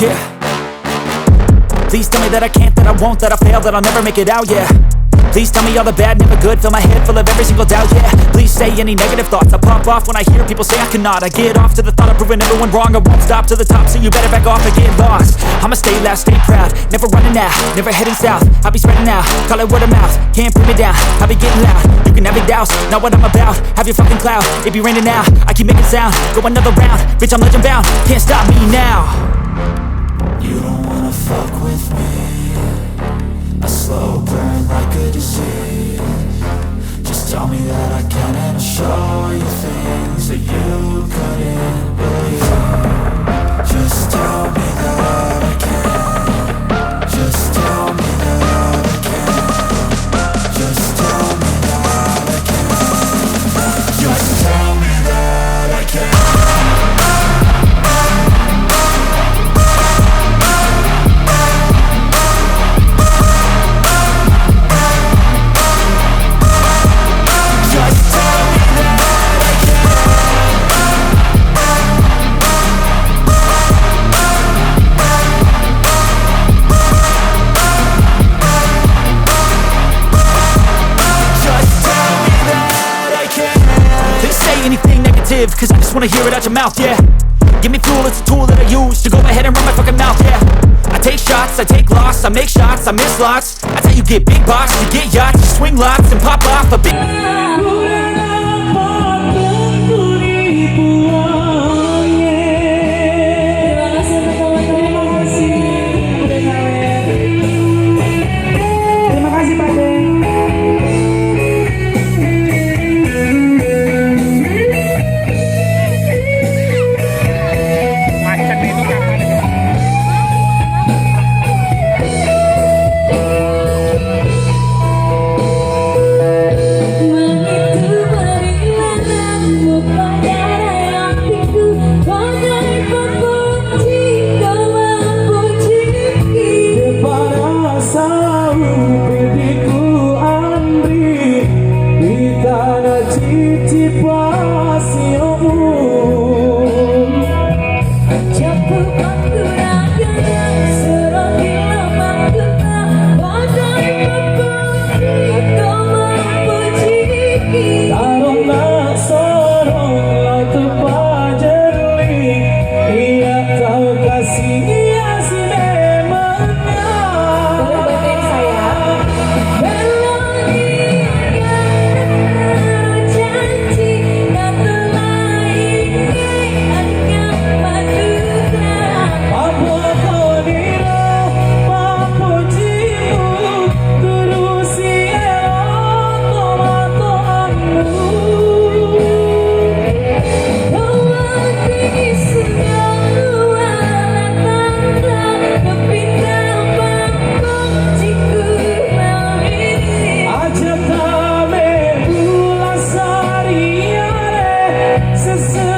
yeah. Please tell me that I can't, that I won't, that I fail, that I'll never make it out, yeah. Please tell me all the bad, never good, fill my head full of every single doubt, yeah. Please say any negative thoughts, I pop off when I hear people say I cannot. I get off to the thought of proving everyone wrong, I won't stop to the top, so you better back off and get lost. I'ma stay loud, stay proud, never running out, never heading south. I'll be spreading out, call it word of mouth, can't put me down, I'll be getting loud. You can have your doubts, not what I'm about, have your fucking clout, it be raining now, I keep making sound, go another round, bitch I'm legend bound, can't stop me now. You don't wanna fuck with me, a slow burn like a disease. Just tell me that I can and I'll show you things that you couldn't believe. Just tell me that I can. Just tell me that I can. Just tell me that I can. Just tell me that I can. Cause I just wanna hear it out your mouth, yeah. Give me fuel, it's a tool that I use to go ahead and run my fucking mouth, yeah. I take shots, I take loss, I make shots, I miss lots. That's how you get big box, you get yachts, you swing lots and pop off a big... This is